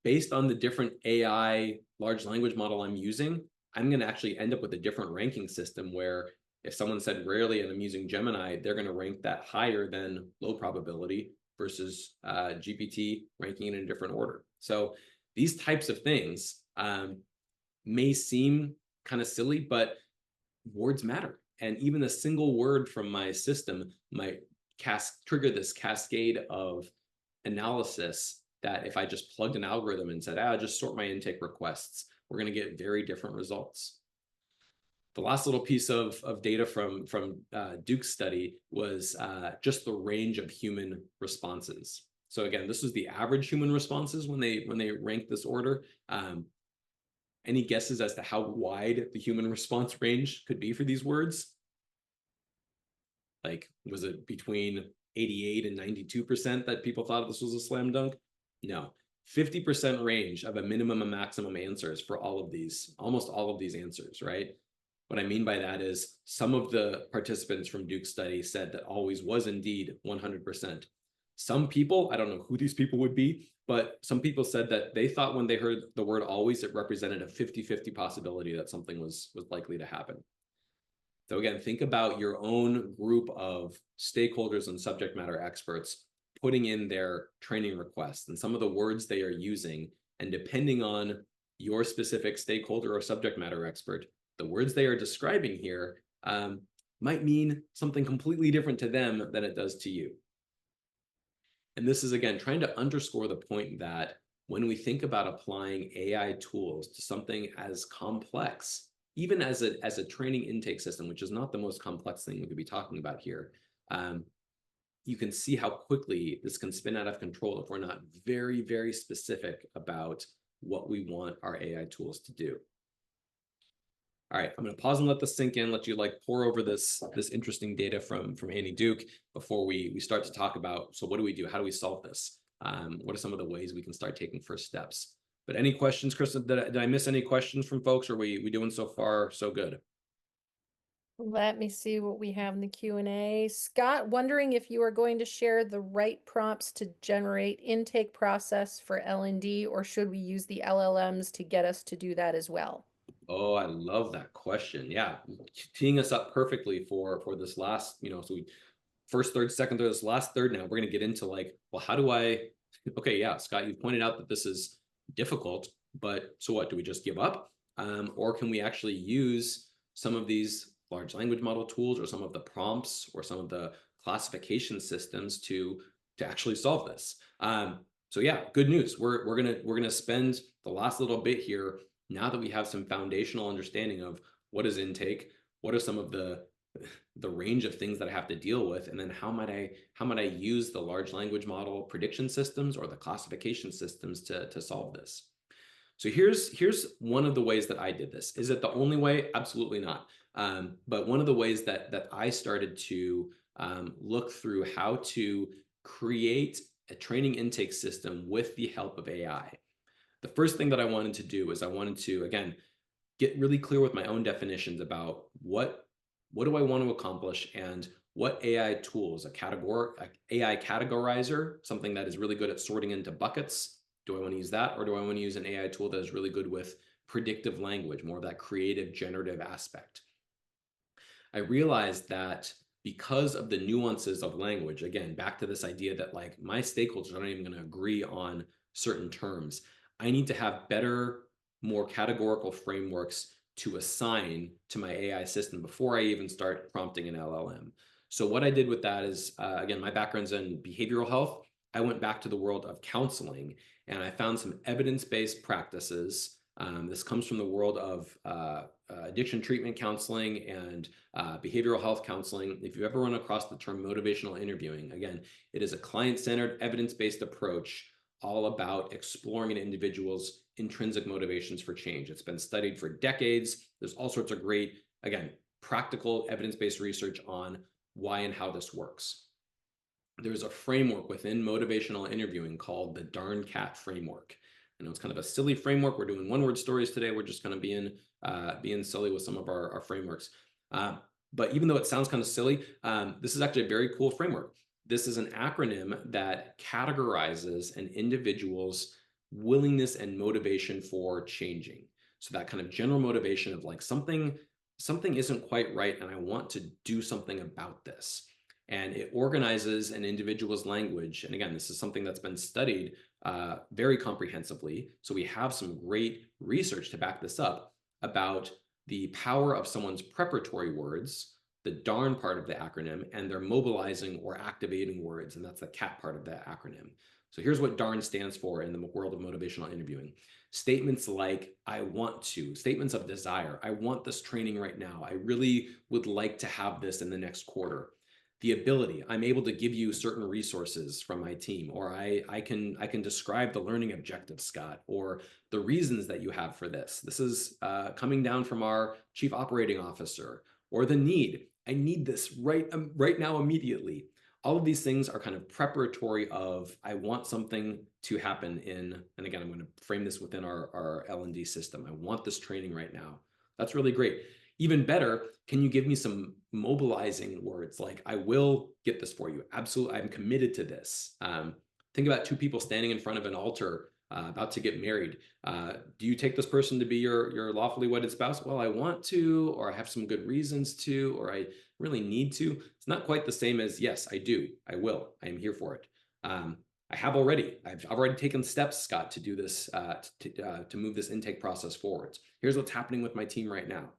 Based on the different AI large language model I'm using, I'm going to actually end up with a different ranking system where if someone said rarely and I'm using Gemini, they're going to rank that higher than low probability versus GPT ranking it in a different order. So these types of things may seem kind of silly, but words matter. And even a single word from my system might trigger this cascade of analysis that if I just plugged an algorithm and said, just sort my intake requests, we're going to get very different results. The last little piece of data from Duke's study was just the range of human responses. So again, this was the average human responses when they ranked this order. Any guesses as to how wide the human response range could be for these words? Like, was it between 88 and 92% that people thought this was a slam dunk? No. 50% range of a minimum and maximum answers for all of these, almost all of these answers, right? What I mean by that is some of the participants from Duke's study said that always was indeed 100%. Some people, I don't know who these people would be, but some people said that they thought when they heard the word always, it represented a 50-50 possibility that something was likely to happen. So again, think about your own group of stakeholders and subject matter experts putting in their training requests and some of the words they are using. And depending on your specific stakeholder or subject matter expert, the words they are describing here might mean something completely different to them than it does to you. And this is, again, trying to underscore the point that when we think about applying AI tools to something as complex, even as a training intake system, which is not the most complex thing we could be talking about here, you can see how quickly this can spin out of control if we're not very, very specific about what we want our AI tools to do. All right, I'm going to pause and let this sink in, let you pour over this interesting data from Annie Duke before we start to talk about, so what do we do? How do we solve this? What are some of the ways we can start taking first steps? But any questions, Kristen? Did I miss any questions from folks? Or are we doing so far so good? Let me see what we have in the Q&A. Scott, wondering if you are going to share the right prompts to generate intake process for L&D, or should we use the LLMs to get us to do that as well? Oh, I love that question. Yeah, teeing us up perfectly for this last, so we first third, second third, this last third. Now we're going to get into well, how do I? Okay, yeah, Scott, you've pointed out that this is difficult, but so what? Do we just give up, or can we actually use some of these large language model tools, or some of the prompts, or some of the classification systems to actually solve this? So yeah, good news. We're gonna spend the last little bit here now that we have some foundational understanding of what is intake, what are some of the range of things that I have to deal with, and then how might I use the large language model prediction systems or the classification systems to solve this. So here's one of the ways that I did this. Is it the only way? Absolutely not. But one of the ways that I started to look through how to create a training intake system with the help of AI. The first thing that I wanted to do is I wanted to, again, get really clear with my own definitions about what do I want to accomplish, and what AI tools, AI categorizer, something that is really good at sorting into buckets. Do I want to use that, or do I want to use an AI tool that is really good with predictive language, more of that creative generative aspect? I realized that because of the nuances of language, again, back to this idea that my stakeholders are not even going to agree on certain terms, I need to have better, more categorical frameworks to assign to my AI system before I even start prompting an LLM. So what I did with that is, again, my background's in behavioral health. I went back to the world of counseling and I found some evidence-based practices. This comes from the world of addiction treatment counseling and behavioral health counseling. If you've ever run across the term motivational interviewing, again, it is a client-centered, evidence-based approach all about exploring an individual's intrinsic motivations for change. It's been studied for decades. There's all sorts of great, again, practical evidence-based research on why and how this works. There's a framework within motivational interviewing called the Darn Cat framework. I know it's kind of a silly framework. We're doing one-word stories today. We're just kind of being silly with some of our frameworks. But even though it sounds kind of silly, this is actually a very cool framework. This is an acronym that categorizes an individual's willingness and motivation for changing. So that kind of general motivation of like something isn't quite right and I want to do something about this. And it organizes an individual's language. And again, this is something that's been studied very comprehensively. So we have some great research to back this up about the power of someone's preparatory words, the darn part of the acronym, and their mobilizing or activating words. And that's the CAT part of the acronym. So here's what DARN stands for in the world of motivational interviewing. Statements like, I want to, statements of desire. I want this training right now. I really would like to have this in the next quarter. The ability, I'm able to give you certain resources from my team, or I can describe the learning objectives, Scott, or the reasons that you have for this. This is coming down from our chief operating officer, or the need. I need this right now immediately. All of these things are kind of preparatory of I want something to happen in, and again, I'm going to frame this within our L&D system. I want this training right now. That's really great. Even better, can you give me some mobilizing words like, I will get this for you. Absolutely, I'm committed to this. Think about two people standing in front of an altar about to get married. Do you take this person to be your lawfully wedded spouse? Well, I want to, or I have some good reasons to, or I really need to. It's not quite the same as, yes, I do, I will, I am here for it. I have already. I've already taken steps, Scott, to do this, to move this intake process forwards. Here's what's happening with my team right now.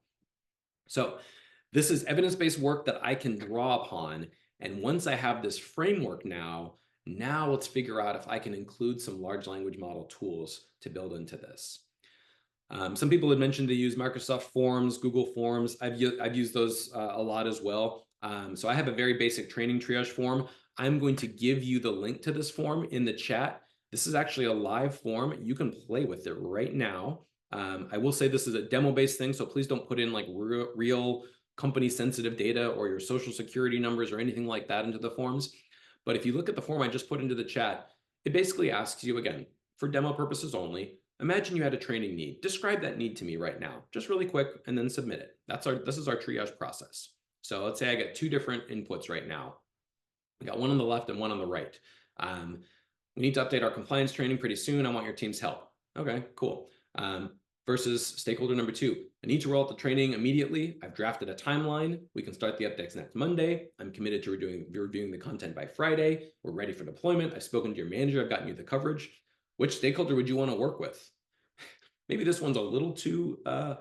So this is evidence-based work that I can draw upon. And once I have this framework now let's figure out if I can include some large language model tools to build into this. Some people had mentioned they use Microsoft Forms, Google Forms. I've used those a lot as well. So I have a very basic training triage form. I'm going to give you the link to this form in the chat. This is actually a live form. You can play with it right now. I will say this is a demo-based thing, so please don't put in like real company-sensitive data or your social security numbers or anything like that into the forms. But if you look at the form I just put into the chat, it basically asks you, again, for demo purposes only, imagine you had a training need. Describe that need to me right now, just really quick, and then submit it. This is our triage process. So let's say I get two different inputs right now. I got one on the left and one on the right. We need to update our compliance training pretty soon. I want your team's help. Okay, cool. Versus stakeholder number two, I need to roll out the training immediately. I've drafted a timeline. We can start the updates next Monday. I'm committed to reviewing the content by Friday. We're ready for deployment. I've spoken to your manager. I've gotten you the coverage. Which stakeholder would you want to work with? Maybe this one's a little too, I've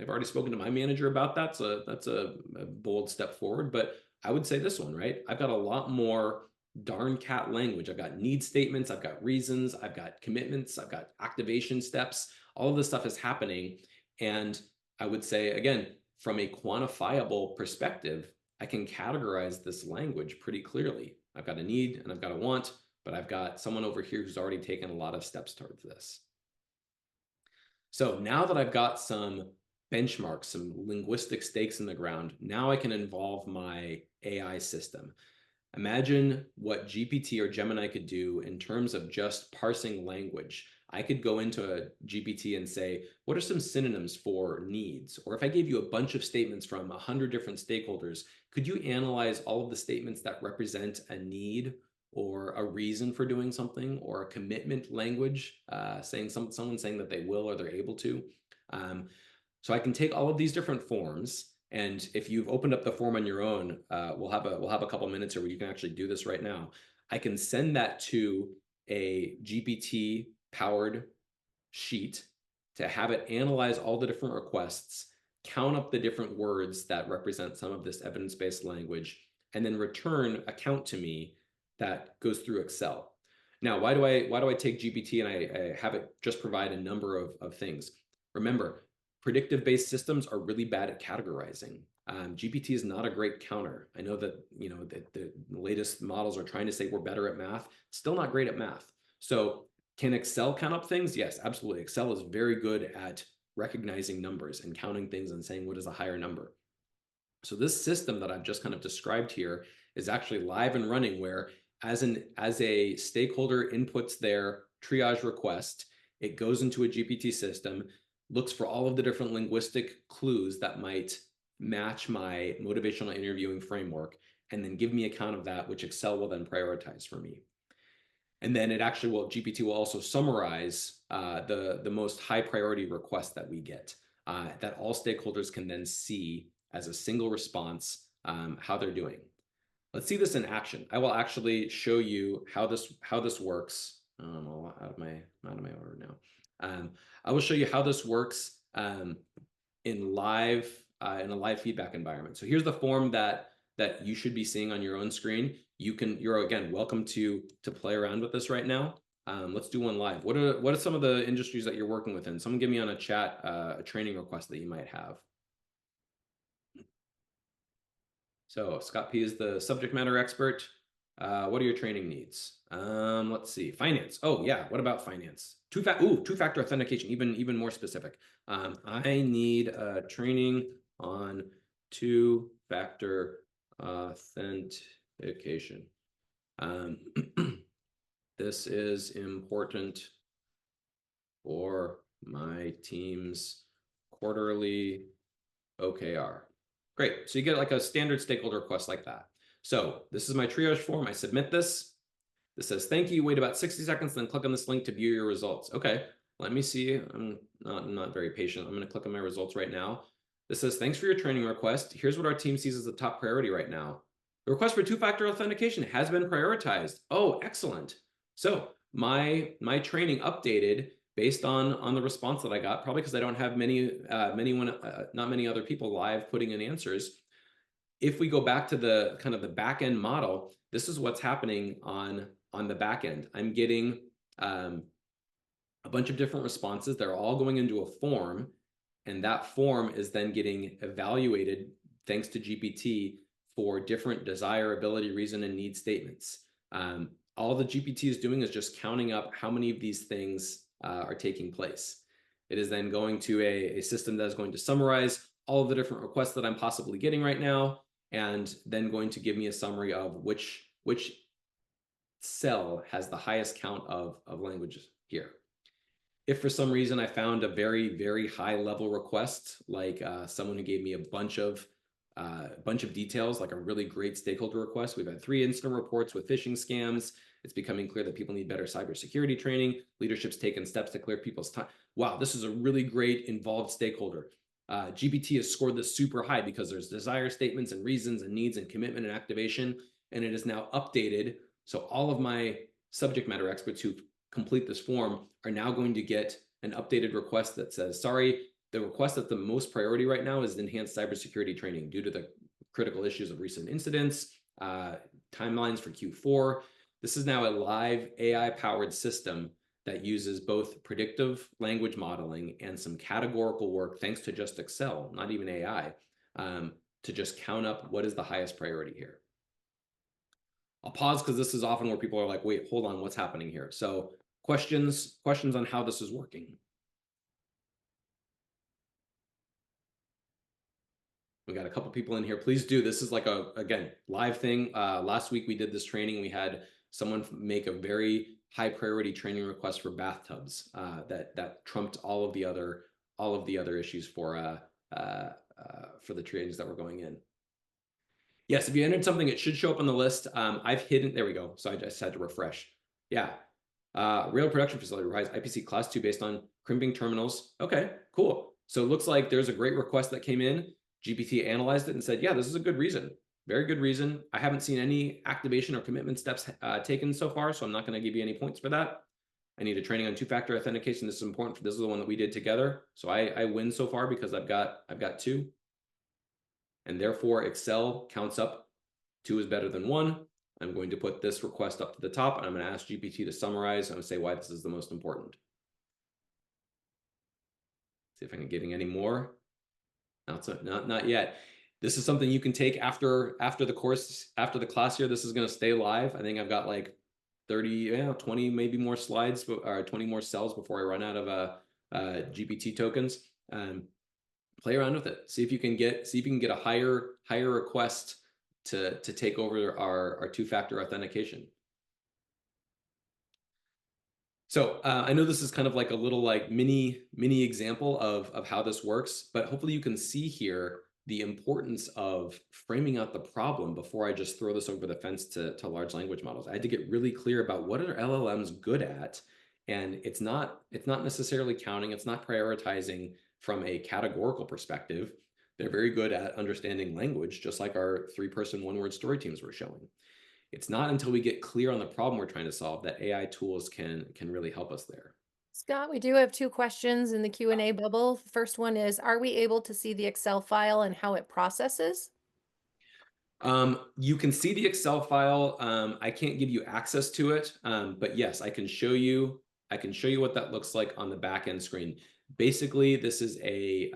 already spoken to my manager about that. So that's a bold step forward, but I would say this one, right? I've got a lot more darn cat language. I've got need statements, I've got reasons, I've got commitments, I've got activation steps. All of this stuff is happening. And I would say, again, from a quantifiable perspective, I can categorize this language pretty clearly. I've got a need and I've got a want, but I've got someone over here who's already taken a lot of steps towards this. So now that I've got some benchmarks, some linguistic stakes in the ground, now I can involve my AI system. Imagine what GPT or Gemini could do in terms of just parsing language. I could go into a GPT and say, what are some synonyms for needs? Or if I gave you a bunch of statements from 100 different stakeholders, could you analyze all of the statements that represent a need or a reason for doing something, or a commitment language, someone saying that they will or they're able to? So I can take all of these different forms. And if you've opened up the form on your own, we'll have a couple minutes here where you can actually do this right now. I can send that to a GPT-powered sheet to have it analyze all the different requests, count up the different words that represent some of this evidence-based language, and then return a count to me that goes through Excel. Now, why do I take GPT and I have it just provide a number of things? Remember, predictive-based systems are really bad at categorizing. GPT is not a great counter. I know that the latest models are trying to say we're better at math. Still not great at math. So can Excel count up things? Yes, absolutely. Excel is very good at recognizing numbers and counting things and saying what is a higher number. So this system that I've just kind of described here is actually live and running, where as a stakeholder inputs their triage request, it goes into a GPT system, looks for all of the different linguistic clues that might match my motivational interviewing framework, and then give me a count of that, which Excel will then prioritize for me. And then GPT will also summarize the most high priority requests that we get, that all stakeholders can then see as a single response how they're doing. Let's see this in action. I will actually show you how this works. I'm out of my order now. I will show you how this works in a live feedback environment. So here's the form that you should be seeing on your own screen. You're again welcome to play around with this right now. Let's do one live. What are some of the industries that you're working within? Someone give me on a chat a training request that you might have. So Scott P is the subject matter expert. What are your training needs? Let's see. Finance. Oh yeah. What about finance? Two-factor authentication. Even more specific. I need training on two-factor authentication. This is important for my team's quarterly OKR. Great. So you get like a standard stakeholder request like that. So this is my triage form. I submit this. This says, thank you. Wait about 60 seconds, then click on this link to view your results. Okay, let me see. I'm not very patient. I'm going to click on my results right now. This says, thanks for your training request. Here's what our team sees as the top priority right now. The request for two-factor authentication has been prioritized. Oh, excellent. So my training updated based on the response that I got, probably because I don't have not many other people live putting in answers. If we go back to the kind of the back end model, this is what's happening on the back end. I'm getting a bunch of different responses. They're all going into a form, and that form is then getting evaluated thanks to GPT for different desire, ability, reason, and need statements. All the GPT is doing is just counting up how many of these things are taking place. It is then going to a system that is going to summarize all of the different requests that I'm possibly getting right now, and then going to give me a summary of which cell has the highest count of languages here. If for some reason I found a very, very high level request, like someone who gave me a bunch of details, like a really great stakeholder request. We've had 3 incident reports with phishing scams. It's becoming clear that people need better cybersecurity training. Leadership's taken steps to clear people's time. Wow, this is a really great involved stakeholder. GPT has scored this super high because there's desire statements and reasons and needs and commitment and activation, and it is now updated. So all of my subject matter experts who complete this form are now going to get an updated request that says, sorry, the request that's the most priority right now is enhanced cybersecurity training due to the critical issues of recent incidents, timelines for Q4. This is now a live AI-powered system that uses both predictive language modeling and some categorical work, thanks to just Excel, not even AI, to just count up what is the highest priority here. I'll pause because this is often where people are like, wait, hold on, what's happening here? So questions on how this is working. We got a couple people in here. Please do. This is like again, live thing. Last week we did this training. We had someone make a very high priority training request for bathtubs that trumped all of the other issues for the trainings that were going in. Yes, if you entered something, it should show up on the list. I've hidden. There we go. So I just had to refresh. Yeah. Rail production facility requires IPC class 2 based on crimping terminals. Okay, cool. So it looks like there's a great request that came in. GPT analyzed it and said, yeah, this is a good reason. Very good reason. I haven't seen any activation or commitment steps taken so far, so I'm not going to give you any points for that. I need a training on two-factor authentication. This is important. This is the one that we did together. So I win so far because I've got 2. And therefore, Excel counts up 2 is better than 1. I'm going to put this request up to the top, and I'm going to ask GPT to summarize. I'm going to say why this is the most important. See if I can get any more. Not yet. This is something you can take after the course, after the class here. This is going to stay live. I think I've got like 30, 20 maybe more slides, or 20 more cells before I run out of GPT tokens. Play around with it. See if you can get a higher request to take over our two-factor authentication. So I know this is kind of like a little like mini example of how this works, but hopefully you can see here the importance of framing out the problem before I just throw this over the fence to large language models. I had to get really clear about what are LLMs good at, and it's not necessarily counting, it's not prioritizing from a categorical perspective. They're very good at understanding language, just like our 3-person one-word story teams were showing. It's not until we get clear on the problem we're trying to solve that AI tools can really help us there. Scott, we do have two questions in the Q&A bubble. The first one is, are we able to see the Excel file and how it processes? You can see the Excel file. I can't give you access to it, but yes, I can show you. I can show you what that looks like on the back end screen. Basically, this is a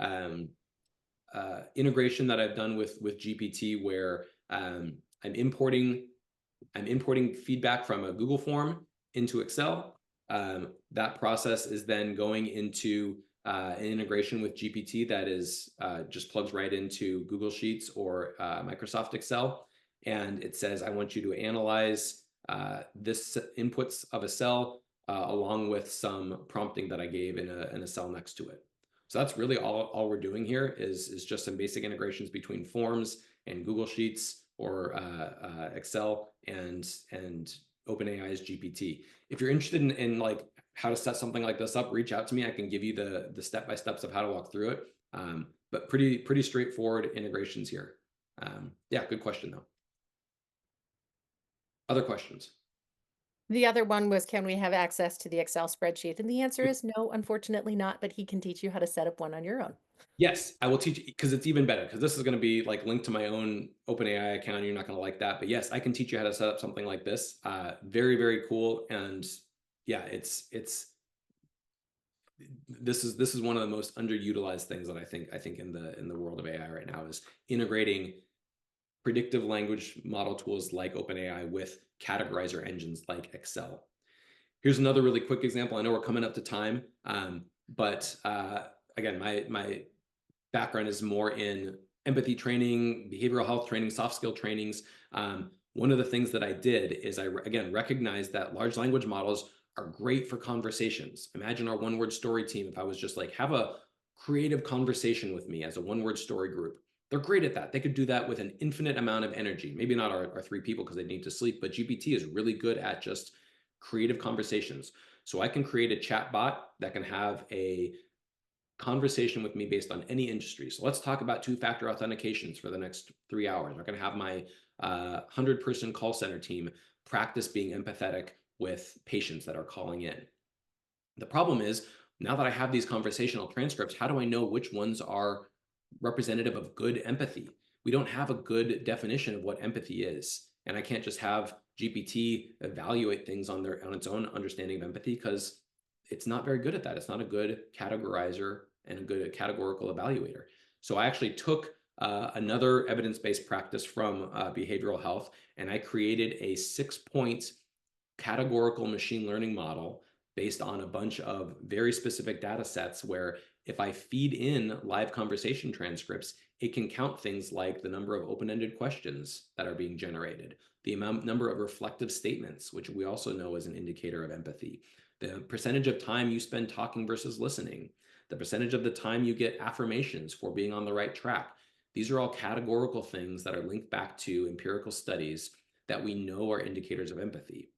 integration that I've done with GPT where I'm importing feedback from a Google form into Excel. That process is then going into an integration with GPT that is just plugs right into Google Sheets or Microsoft Excel. And it says, I want you to analyze this inputs of a cell along with some prompting that I gave in a cell next to it. So that's really all we're doing here is just some basic integrations between forms and Google Sheets or Excel and OpenAI's GPT. If you're interested in like how to set something like this up, reach out to me. I can give you the step-by-steps of how to walk through it. But pretty straightforward integrations here. Yeah, good question though. Other questions? The other one was, can we have access to the Excel spreadsheet? And the answer is no, unfortunately not, but he can teach you how to set up one on your own. Yes, I will teach you because it's even better because this is going to be like linked to my own OpenAI account. You're not going to like that, but yes, I can teach you how to set up something like this. Very cool, and yeah, this is one of the most underutilized things that I think in the world of AI right now is integrating predictive language model tools like OpenAI with categorizer engines like Excel. Here's another really quick example. I know we're coming up to time, but again, my background is more in empathy training, behavioral health training, soft skill trainings. One of the things that I did is again recognized that large language models are great for conversations. Imagine our one-word story team. If I was just like, have a creative conversation with me as a one-word story group, they're great at that. They could do that with an infinite amount of energy. Maybe not our 3 people because they need to sleep, but GPT is really good at just creative conversations. So I can create a chat bot that can have a conversation with me based on any industry. So let's talk about two-factor authentications for the next 3 hours. I'm going to have my 100-person call center team practice being empathetic with patients that are calling in. The problem is, now that I have these conversational transcripts, how do I know which ones are representative of good empathy? We don't have a good definition of what empathy is. And I can't just have GPT evaluate things on its own understanding of empathy because it's not very good at that. It's not a good categorizer and a good categorical evaluator. So I actually took another evidence-based practice from behavioral health, and I created a 6-point categorical machine learning model based on a bunch of very specific data sets where if I feed in live conversation transcripts, it can count things like the number of open-ended questions that are being generated, the number of reflective statements, which we also know is an indicator of empathy, the percentage of time you spend talking versus listening, the percentage of the time you get affirmations for being on the right track. These are all categorical things that are linked back to empirical studies that we know are indicators of empathy.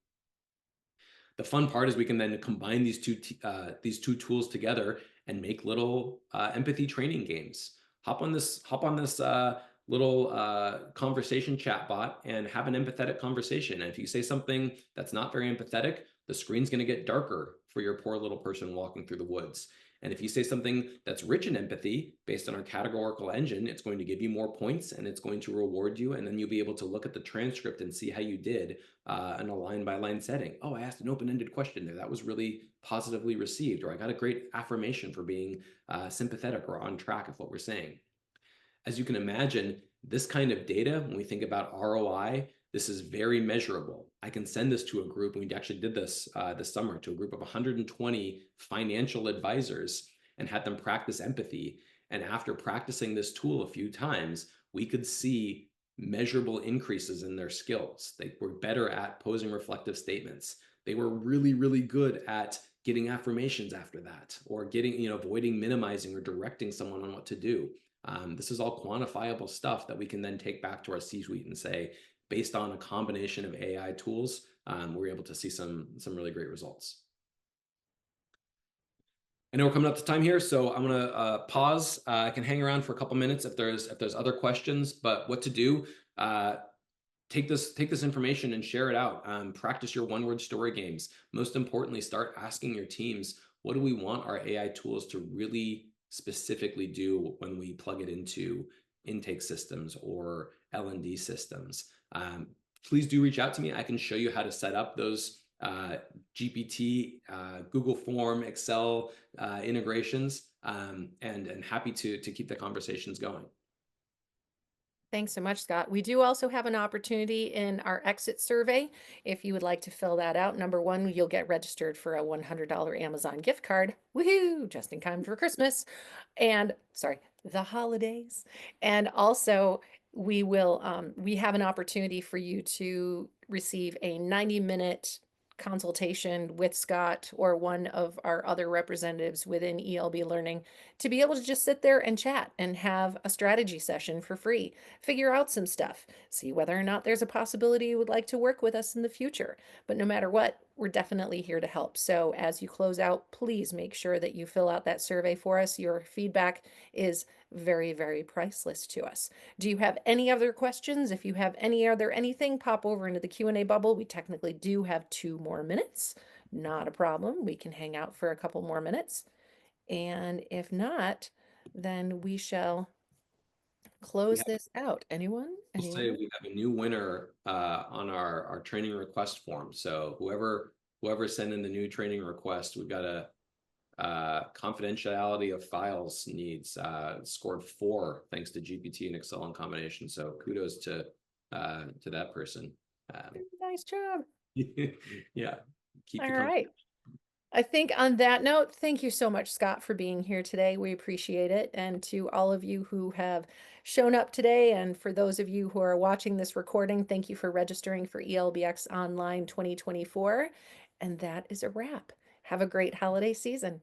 The fun part is we can then combine these two tools together and make little empathy training games. Hop on this little conversation chatbot and have an empathetic conversation. And if you say something that's not very empathetic, the screen's going to get darker for your poor little person walking through the woods. And if you say something that's rich in empathy based on our categorical engine, it's going to give you more points and it's going to reward you. And then you'll be able to look at the transcript and see how you did in a line by line setting. Oh, I asked an open ended question there. That was really positively received. Or I got a great affirmation for being sympathetic or on track of what we're saying. As you can imagine, this kind of data, when we think about ROI, this is very measurable. I can send this to a group, and we actually did this this summer to a group of 120 financial advisors and had them practice empathy. And after practicing this tool a few times, we could see measurable increases in their skills. They were better at posing reflective statements. They were really, really good at getting affirmations after that, or getting, avoiding minimizing or directing someone on what to do. This is all quantifiable stuff that we can then take back to our C-suite and say, based on a combination of AI tools, we're able to see some really great results. I know we're coming up to time here, so I'm gonna pause. I can hang around for a couple minutes if there's other questions. But what to do? Take this information and share it out. Practice your one-word story games. Most importantly, start asking your teams, what do we want our AI tools to really specifically do when we plug it into intake systems or L&D systems? Please do reach out to me. I can show you how to set up those GPT, Google Form, Excel integrations, and happy to keep the conversations going. Thanks so much, Scott. We do also have an opportunity in our exit survey. If you would like to fill that out, number one, you'll get registered for a $100 Amazon gift card. Woohoo! Just in time for Christmas. And sorry, the holidays. And also, we have an opportunity for you to receive a 90-minute consultation with Scott or one of our other representatives within ELB Learning to be able to just sit there and chat and have a strategy session for free, figure out some stuff, see whether or not there's a possibility you would like to work with us in the future. But no matter what, we're definitely here to help. So as you close out, please make sure that you fill out that survey for us. Your feedback is very, very priceless to us. Do you have any other questions? If you have any other anything, pop over into the Q&A bubble. We technically do have 2 more minutes. Not a problem. We can hang out for a couple more minutes. And if not, then we shall close this out. Anyone? We'll say Anyone? we have a new winner on our training request form. So whoever sent in the new training request, we've got a confidentiality of files needs scored 4 thanks to GPT and Excel in combination. So kudos to that person. Nice job. Yeah, keep All the right. I think on that note, thank you so much, Scott, for being here today. We appreciate it. And to all of you who have shown up today, and for those of you who are watching this recording, thank you for registering for ELBX Online 2024. And that is a wrap. Have a great holiday season.